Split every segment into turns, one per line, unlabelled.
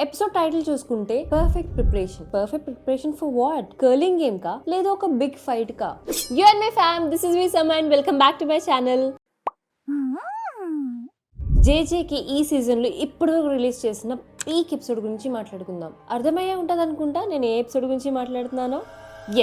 Episode title చూసుకుంటే perfect preparation for what? Curling game కా లేదా ఒక బిగ్ ఫైట్ కా? You and my fam, this is me సమ and welcome back to my channel. జేజేకి ఈ సీజన్ లో ఇప్పుడు రిలీజ్ చేసిన పీక్ ఎపిసోడ్ గురించి మాట్లాడుకుందాం. అర్థమయ్యే ఉంటది అనుకుంటా నేను ఏ ఎపిసోడ్ గురించి మాట్లాడుతున్నానో.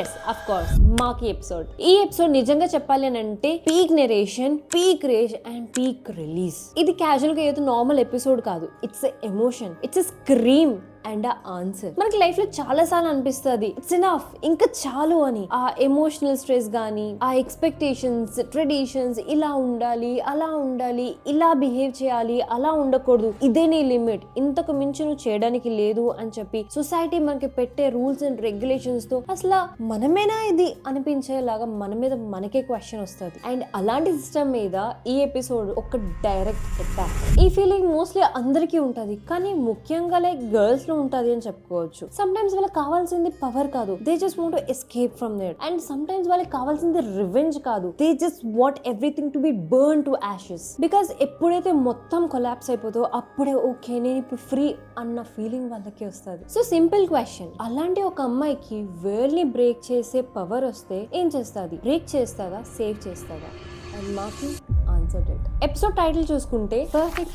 Yes, of course, Maki episode. ఈ ఎపిసోడ్ నిజంగా చెప్పాలి అని అంటే peak narration, peak rage and peak release. ఇది క్యాజువల్ గా ఏదో నార్మల్ ఎపిసోడ్ కాదు. It's emotion, it's scream and answer. మనకి లైఫ్ లో చాలా సార్లు అనిపిస్తుంది ఇట్స్ ఎనఫ్, ఇంకా చాలు అని. ఆ ఎమోషనల్ స్ట్రెస్ గానీ, ఆ ఎక్స్పెక్టేషన్స్, ట్రెడిషన్స్, ఇలా ఉండాలి, అలా ఉండాలి, ఇలా బిహేవ్ చేయాలి, అలా ఉండకూడదు, ఇదే నీ లిమిట్, ఇంతకు మించి నువ్వు చేయడానికి లేదు అని చెప్పి సొసైటీ మనకి పెట్టే రూల్స్ అండ్ రెగ్యులేషన్స్ తో అసలు మనమేనా ఇది అనిపించేలాగా మన మీద మనకే క్వశ్చన్ వస్తుంది. అండ్ అలాంటి సిస్టమ్ మీద ఈ ఎపిసోడ్ ఒక డైరెక్ట్ అటాక్. ఈ ఫీలింగ్ మోస్ట్లీ అందరికీ ఉంటది, కానీ ముఖ్యంగా లైక్ గర్ల్స్ ఉంటది అని చెప్పుకోవచ్చు. సమ్ టైమ్స్ వాళ్ళకి కావాల్సింది పవర్ కాదు, they just want to escape from that. And some times వాళ్ళకి కావాల్సింది రివెంజ్ కాదు, they just want everything to be burn to Ashes. Because ఎప్పుడైతే మొత్తం కొలాప్స్ అయిపోతుందో అప్పుడే ఓకే నేను ఇప్పుడు ఫ్రీ అన్న ఫీలింగ్ వాళ్ళకి వస్తుంది. సో సింపుల్ క్వశ్చన్, అలాంటి ఒక అమ్మాయికి వరల్డ్ ని బ్రేక్ చేసే పవర్ వస్తే ఏం చేస్తుంది? బ్రేక్ చేస్తుందా, సేవ్ చేస్తుందా? అండ్ మాకు ఆన్సర్ డెట్. ఎపిసోడ్ టైటిల్ చూసుకుంటే perfect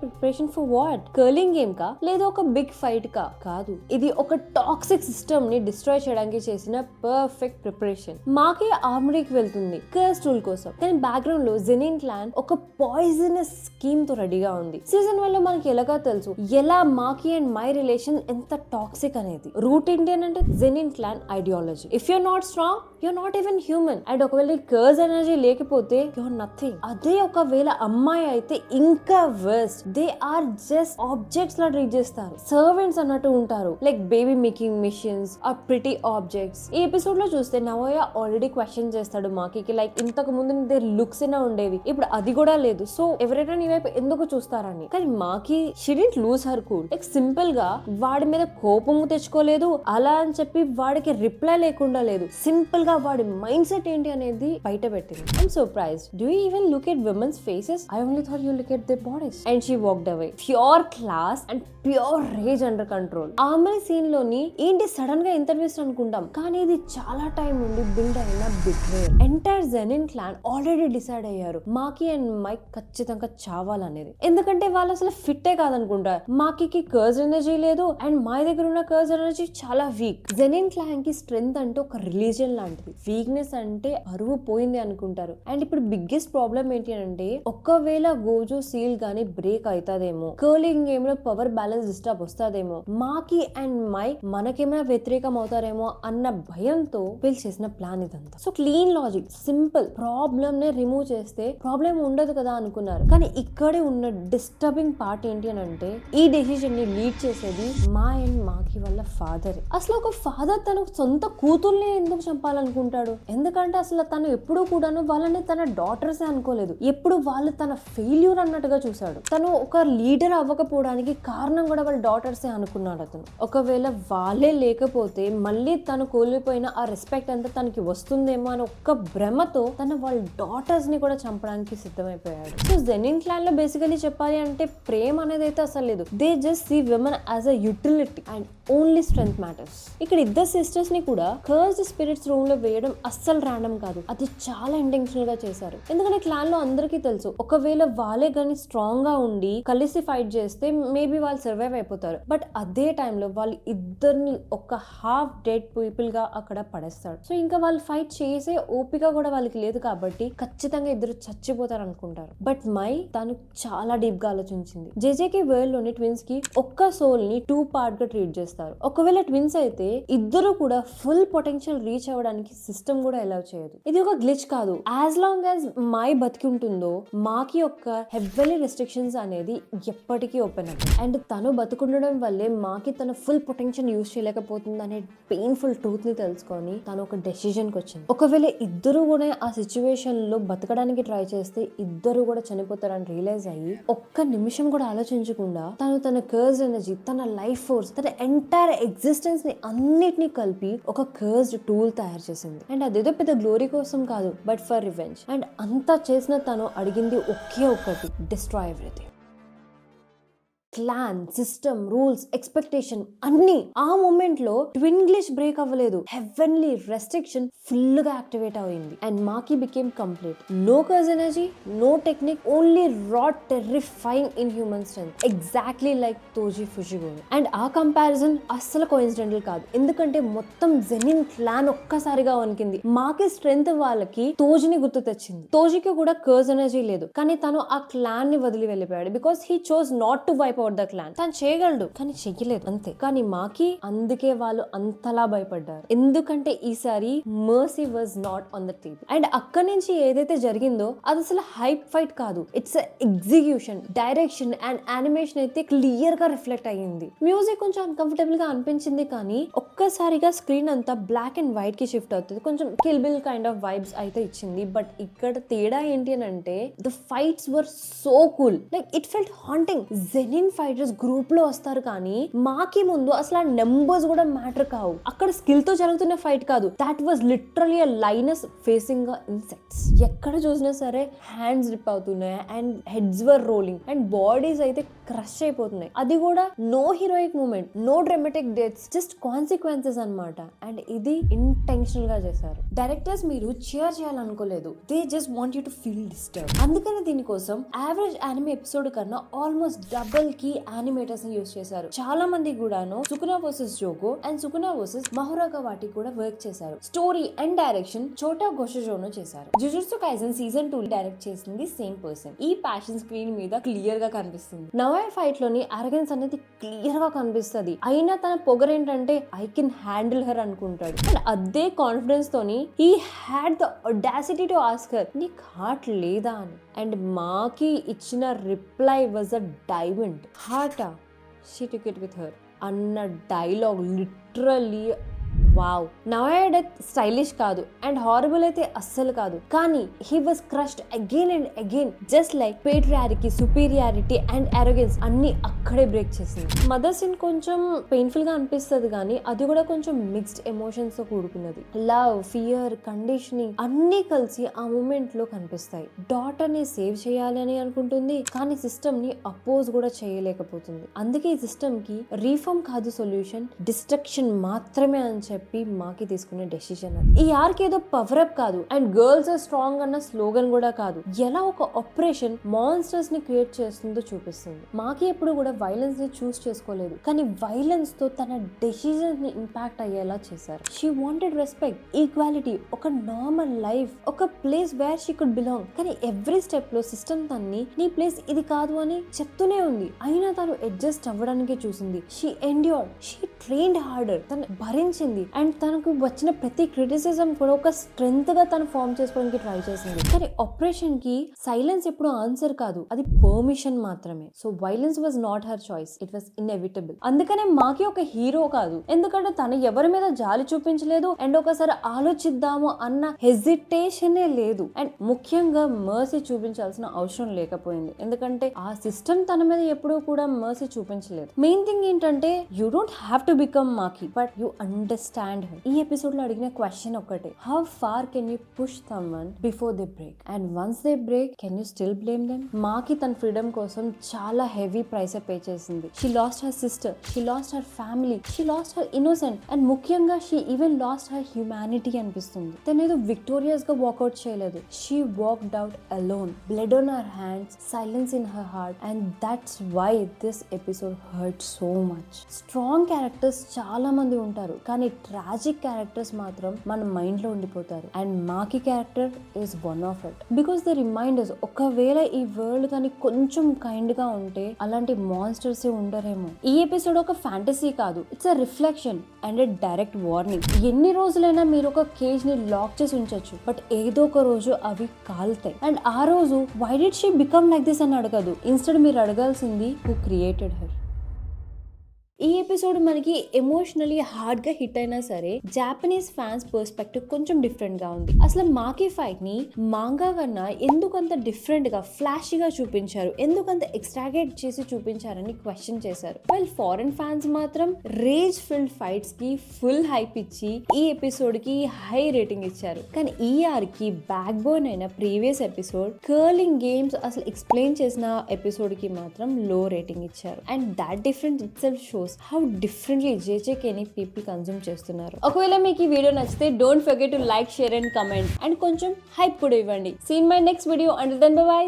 preparation for what? Curling game కా లేదా ఒక బిగ్ ఫైట్ కా? కాదు, ఇది ఒక టాక్సిక్ సిస్టమ్ ని డిస్ట్రాయ్ చేయడానికి చేసిన పర్ఫెక్ట్ ప్రిపరేషన్. మాకి ఆర్మరీకి వెళ్తుంది కర్స్ టూల్ కోసం, కానీ బ్యాక్గ్రౌండ్ లో జెనిన్ క్లాన్ ఒక పాయిజనస్ స్కీమ్ తో రెడీగా ఉంది. సీజన్ 1 లో మనకి ఎలాగా తెలుసు ఎలా మాకి అండ్ మై రిలేషన్ ఎంత టాక్సిక్ అనేది. రూట్ ఇండియన్ అంటే Zenin clan ideology. If you're not strong, you're not even human. And ఒకవేళ కర్స్ ఎనర్జీ లేకపోతే యూర్ నథింగ్. అదే ఒకవేళ అమ్మాయి అయితే ఇంకా worst, they are just objects లా ట్రీట్ చేస్తారు, సర్వెంట్స్ అన్నట్టు ఉంటారు, like baby making machines or pretty objects. ఈ ఎపిసోడ్ లో చూస్తే నవోయ ఆల్రెడీ క్వశ్చన్ చేస్తాడు మాకి, లైక్ ఇంతకు ముందు దేర్ లుక్స్ అయినా ఉండేవి, ఇప్పుడు అది కూడా లేదు, సో ఎవరైనా నీ వైపు ఎందుకు చూస్తారని. కానీ Maki she didn't lose her cool. Like simple గా వాడి మీద కోపము తెచ్చుకోలేదు, అలా అని చెప్పి వాడికి రిప్లై లేకుండా లేదు, సింపుల్ గా వాడి మైండ్ సెట్ ఏంటి అనేది బయట పెట్టింది. I'm surprised. Do you even look at women's faces? I only thought you look at their bodies. And she walked away. Pure class and pure rage under control. ఆమె scene లోని ఏంటి sudden గా interviews అనుకుంటాం, కానీ ఇది చాలా time నుండి build అయిన betrayal. Entire Zenin clan already decide అయ్యారు మాకి అండ్ మైక్ ఖచ్చితంగా చావాలనేది. ఎందుకంటే వాళ్ళు అసలు ఫిట్టే కాదనుకుంటారు. మాకి కర్స్ ఎనర్జీ లేదు అండ్ మా దగ్గర ఉన్న కర్స్ ఎనర్జీ చాలా వీక్. జెనిన్ క్లాన్ కి స్ట్రెంగ్త్ అంటే ఒక రిలీజియన్ లాంటిది, వీక్నెస్ అంటే అరువు పోయింది అనుకుంటారు. అండ్ ఇప్పుడు బిగ్గెస్ట్ ప్రాబ్లం ఏంటి అంటే ఒకవేళ గోజో సీల్ గానీ బ్రేక్ అవుతాదేమో, కర్లింగ్ గేమ్ లో పవర్ బ్యాలెన్స్ డిస్టర్బ్ వస్తాదేమో, మాకి అండ్ మైక్ మనకేమైనా వ్యతిరేకం అవుతారేమో అన్న భయంతో వీళ్ళు చేసిన ప్లాన్ ఇదంతా. So clean logic, simple, problem ని రిమూవ్ చేస్తే ప్రాబ్లం ఉండదు కదా అనుకున్నారు. కానీ ఇక్కడే ఉన్న డిస్టర్బింగ్ పార్ట్ ఏంటి అని అంటే ఈ డెసిషన్ ని లీడ్ చేసేది మా అండ్ మాకి వాళ్ళ ఫాదర్. అసలు ఒక ఫాదర్ తన సొంత కూతుర్ని ఎందుకు చంపాలనుకుంటాడు? ఎందుకంటే అసలు తను ఎప్పుడూ కూడాను వాళ్ళని తన డాటర్స్ అనుకోలేదు, ఎప్పుడు వాళ్ళు తన ఫెయిల్యూర్ అన్నట్టుగా చూశాడు. తను ఒక లీడర్ అవ్వకపోవడానికి కారణం కూడా వాళ్ళ డాటర్సే అనుకున్నాడు అతను. ఒకవేళ వాళ్ళే లేకపోతే మళ్ళీ తను కోల్పోయిన ఆ రెస్పెక్ట్ అంతా తనకి వస్తుందేమో అని ఒక్క భ్రమతో తన వాళ్ళ డాటర్స్ ని కూడా చంపడానికి సిద్ధమైపోయాడు. సో జెనిన్ క్లాన్ లో బేసికలీ చెప్పాలి అంటే ప్రేమ అనేది అయితే అసలు లేదు. They just see women as a utility and only strength matters. ఇక్కడ ఇద్దరు సిస్టర్స్ ని కూడా కర్స్డ్ స్పిరిట్స్ రూమ్ లో వేయడం అస్సలు ర్యాండమ్ కాదు, అది చాలా ఇంటెన్షనల్ గా చేశారు. ఎందుకంటే క్లాన్ లో అందరికీ తెలుసు ఒకవేళ వాళ్ళే గానీ స్ట్రాంగ్ గా ఉండి కలిసి ఫైట్ చేస్తే మేబీ వాళ్ళు సర్వైవ్ అయిపోతారు. బట్ అదే టైంలో వాళ్ళు ఇద్దరిని ఒక హాఫ్ డెడ్ పీపుల్ గా అక్కడ పడేస్తాడు. సో ఇంకా వాళ్ళు ఫైట్ చేసే ఓపిక కూడా వాళ్ళకి లేదు కాబట్టి ఖచ్చితంగా ఇద్దరు చచ్చిపోతారు అనుకుంటారు. బట్ మై తను చాలా డీప్ గా ఆలోచించింది. జేజేకి వరల్డ్ లోని ట్విన్స్ కి ఒక్క సోల్ ని 2 పార్ట్ గా ట్రీట్ చేస్తారు. ఒకవేళ ట్విన్స్ అయితే ఇద్దరు కూడా ఫుల్ పొటెన్షియల్ రీచ్ అవ్వడానికి సిస్టమ్ కూడా అలౌ చేయదు. ఇది ఒక గ్లిచ్ కాదు. యాజ్ లాంగ్ యాజ్ మై బతికి ఉంటుందో మాకి యొక్క హెవీలీ రెస్ట్రిక్షన్స్ అనేది ఎప్పటికీ ఓపెన్ అవుతుంది. అండ్ తను బతుకుండడం వల్లే మాకి తన ఫుల్ పొటెన్షియల్ యూజ్ చేయలేకపోతుంది అనే పెయిన్ఫుల్ ట్రూత్ ని తెలుసుకొని తను ఒక డెసిజన్ కి వచ్చింది. ఒకవేళ ఇద్దరు కూడా ఆ సిచ్యువేషన్ లో బతకడానికి ట్రై చేస్తే ఇద్దరు కూడా చనిపోతారని రియలైజ్ అయ్యి ఒక్క నిమిషం కూడా ఆలోచించకుండా తను తన కర్స్ ఎనర్జీ, తన లైఫ్ ఫోర్స్, తన ఎంటైర్ ఎగ్జిస్టెన్స్ ని అన్నిటినీ కలిపి ఒక కర్స్డ్ టూల్ తయారు చేసింది. అండ్ అదేదో పెద్ద గ్లోరీ కోసం కాదు, బట్ ఫర్ రివెంజ్. అండ్ అంతా చేసిన తను అడిగింది ఒకే ఒక్కటి, destroy everything. Clan, system, rules, expectation అన్ని ఆ మూమెంట్ లో ట్వింగ్లిష్ బ్రేక్ అవ్వలేదు. హెవెన్లీ రెస్ట్రిక్షన్ ఫుల్ గా యాక్టివేట్ అయింది and Maki became complete. No curse energy, no technique, only raw terrifying in human strength, exactly like Toji Fushiguro. And ఆ comparison అస్సలు coincidental కాదు, ఎందుకంటే మొత్తం జెనిన్ క్లాన్ ఒక్కసారిగా వణికింది. మాకి స్ట్రెంత్ వాళ్ళకి తోజిని గుర్తు తెచ్చింది. తోజికి కూడా కర్జ్ ఎనర్జీ లేదు, కానీ తను ఆ క్లాన్ ని వదిలి వెళ్ళిపోయాడు because he chose not to wipe out the clan. తను చేయగలడు కానీ చెయ్యలేదు అంతే. కానీ మాకి అందుకే వాళ్ళు అంతలా భయపడ్డారు, ఎందుకంటే ఈసారి mercy was not on the table. And అక్కడి నుంచి ఏదైతే జరిగిందో అది అసలు హైప్ ఫైట్ కాదు, it's execution, direction and animation అయితే క్లియర్ గా రిఫ్లెక్ట్ అయ్యింది. మ్యూజిక్ కొంచెం అన్కంఫర్టబుల్ గా అనిపించింది, కానీ ఒక్కసారిగా స్క్రీన్ అంతా బ్లాక్ అండ్ వైట్ కి షిఫ్ట్ అవుతుంది. కొంచెం kill bill kind of vibes అయితే ఇచ్చింది. బట్ ఇక్కడ తేడా ఏంటి అని అంటే the fights were so cool, like it felt haunting. Zenin fighters group లో వస్తారు, కానీ మాకి ముందు అసలు ఆ నెంబర్స్ కూడా మ్యాటర్ కావు. అక్కడ స్కిల్ తో జరుగుతున్న ఫైట్ కాదు, that was literally a lioness facing insects. ఎక్కడ చూసినా సరే హ్యాండ్స్ రిప్ అవుతున్నాయి and heads were rolling and bodies అయితే క్రష్ అయిపోతున్నాయి. అది కూడా no heroic moment, no dramatic deaths, just consequences అన్నమాట. అండ్ ఇది ఇంటెన్షనల్ గా చేశారు. డైరెక్టర్స్ మీరు చీర్ చేయాలనుకోలేదు, they just want you to feel disturb. అందుకని దీనికోసం యావరేజ్ యానిమే ఎపిసోడ్ కన్నా ఆల్మోస్ట్ డబుల్ కి యానిమేటర్స్ ని యూస్ చేశారు. చాలా మంది కూడాను సుకునా వర్సెస్ జోగో అండ్ సుకునా వర్సెస్ మహురాగా వాటి కూడా వర్క్ చేశారు. Story and direction Shota Goshozono చేశారు. జుజుట్సు కైసెన్ సీజన్ 2 డైరెక్ట్ చేసింది సేమ్ పర్సన్. ఈ ప్యాషన్ స్క్రీన్ మీద క్లియర్ గా కనిపిస్తుంది. నవాయ్ ఫైట్ లోని అరగెన్స్ అనేది క్లియర్ గా కనిపిస్తుంది. అయినా తన పొగరేంటంటే ఐ కెన్ హ్యాండిల్ హర్ అనుకుంటాడు. అండ్ అదే కాన్ఫిడెన్స్ తోని he had the audacity to ask her, నీకు హార్ట్ లేదా అని. అండ్ మాకి ఇచ్చిన రిప్లై వాజ్ అ డైమండ్. హార్టా, she took it with her అన్న dialogue literally wow. Naoya death stylish కాదు అండ్ హారబుల్ అయితే అస్సలు కాదు, కానీ he was crushed again and again, just like patriarchy, superiority and arrogance అన్ని అక్కడే బ్రేక్ చేసింది. మదర్ సీన్ కొంచెం పెయిన్ఫుల్ గా అనిపిస్తుంది, కానీ అది కూడా కొంచెం మిక్స్డ్ ఎమోషన్స్ తో కూడుకున్నది. లవ్, ఫియర్, కండిషనింగ్ అన్ని కలిసి ఆ మూమెంట్ లో కనిపిస్తాయి. డాటర్ ని సేవ్ చేయాలి అని అనుకుంటుంది, కానీ సిస్టమ్ ని అపోజ్ కూడా చేయలేకపోతుంది. అందుకే ఈ సిస్టమ్ కి రీఫార్మ్ కాదు సొల్యూషన్, డిస్ట్రక్షన్ మాత్రమే అని చెప్పి మాకి తీసుకునే డెసిషన్ అది. ఈ ఆర్క్ ఏదో పవర్ అప్ కాదు అండ్ గర్ల్స్ ఆర్ స్ట్రాంగ్ అన్న స్లోగన్ కూడా కాదు, ఎలా ఒక ఆపరేషన్ మాన్స్టర్స్ ని క్రియేట్ చేస్తుందో చూపిస్తుంది. మాకి ఎప్పుడు కూడా వైలెన్స్ ని చూస్ చేసుకోలేదు, కానీ వైలెన్స్ తో తన డెసిజన్స్ ని ఇంపాక్ట్ అయ్యేలా చేశారు. షీ వాంటెడ్ రెస్పెక్ట్, ఈక్వాలిటీ, ఒక నార్మల్ లైఫ్, ఒక place where she could belong. కానీ ఎవ్రీ స్టెప్ లో సిస్టమ్ తన్ని నీ ప్లేస్ ఇది కాదు అని చెప్తూనే ఉంది. అయినా తను అడ్జస్ట్ అవ్వడానికి చూసింది. She endured, she trained harder, తను భరించింది అండ్ తనకు వచ్చిన ప్రతి క్రిటిసిజం కూడా ఒక స్ట్రెంగ్త్ గా తను ఫార్మ్ చేసుకోవడానికి ట్రై చేసింది. కానీ ఆపరేషన్ కి సైలెన్స్ ఎప్పుడు ఆన్సర్ కాదు, అది పర్మిషన్ మాత్రమే. So violence was not her choice, it was inevitable. అందుకనే మాకి ఒక హీరో కాదు, ఎందుకంటే తను ఎవరి మీద జాలి చూపించలేదు అండ్ ఒకసారి ఆలోచిద్దాము అన్న హెజిటేషనే లేదు. అండ్ ముఖ్యంగా మర్సీ చూపించాల్సిన అవసరం లేకపోయింది, ఎందుకంటే ఆ సిస్టమ్ తన మీద ఎప్పుడూ కూడా మర్సీ చూపించలేదు. మెయిన్ థింగ్ ఏంటంటే you don't have to become Maki, but you understand her. ఈ ఎపిసోడ్ లో అడిగిన క్వశ్చన్ ఒకటే, how far can you push someone before they break and once they break can you still blame them. Maki తన freedom కోసం చాలా heavy price pay చేసింది. She lost her sister, she lost her family, she lost her innocent and ముఖ్యంగా she even lost her humanity అనిపిస్తుంది. తనేదో victorious గా walkout చేయలేదు, she walked out alone, blood on her hands, silence in her heart and that's why this episode hurt so much. Strong characters చాలా మంది ఉంటారు, కానీ tragic characters మాత్రం మన మైండ్ లో ఉండిపోతారు and Maki character is one of it. Because they reminders, ఒకవేళ ఈ వరల్డ్ కానీ కొంచెం కైండ్ గా ఉంటే అలాంటి మాన్స్టర్స్ ఉండరేమో. ఈ ఎపిసోడ్ ఒక ఫ్యాంటసీ కాదు, it's a reflection and a direct warning. ఎన్ని రోజులైనా మీరు ఒక కేజ్ ని లాక్ చేసి ఉంచొచ్చు, బట్ ఏదో ఒక రోజు అవి కాలుతాయి అండ్ ఆ రోజు why did she become like this అని అడగదు. ఇన్స్టెడ్ మీరు అడగాల్సింది హూ క్రియేటెడ్ హర్. ఈ ఎపిసోడ్ మనకి ఎమోషనలీ హార్డ్ గా హిట్ అయినా సరే జాపనీస్ ఫ్యాన్స్ పర్స్పెక్టివ్ కొంచెం డిఫరెంట్ గా ఉంది. అసలు మాకి ఫైట్ ని మాంగా కన్నా ఎందుకంత డిఫరెంట్ గా ఫ్లాషీగా చూపించారు, ఎందుకంత ఎక్స్ట్రాగేట్ చేసి చూపించారని క్వశ్చన్ చేశారు. వెల్ ఫారెన్ ఫ్యాన్స్ మాత్రం రేజ్ ఫిల్డ్ ఫైట్స్ కి ఫుల్ హైప్ ఇచ్చి ఈ ఎపిసోడ్ కి హై రేటింగ్ ఇచ్చారు. కానీ ఈ ఆర్ కి బ్యాక్ బోన్ అయిన ప్రీవియస్ ఎపిసోడ్ కర్లింగ్ గేమ్స్ అసలు ఎక్స్ప్లెయిన్ చేసిన ఎపిసోడ్ కి మాత్రం లో రేటింగ్ ఇచ్చారు. And that difference itself shows how differently జేజేకేని పీపుల్ కన్జ్యూమ్ చేస్తున్నారు. ఒకవేళ మీకు ఈ వీడియో నచ్చితే don't forget to like, share and comment and కొంచెం హైప్ కూడా ఇవ్వండి. Seen my next video. Until then bye by.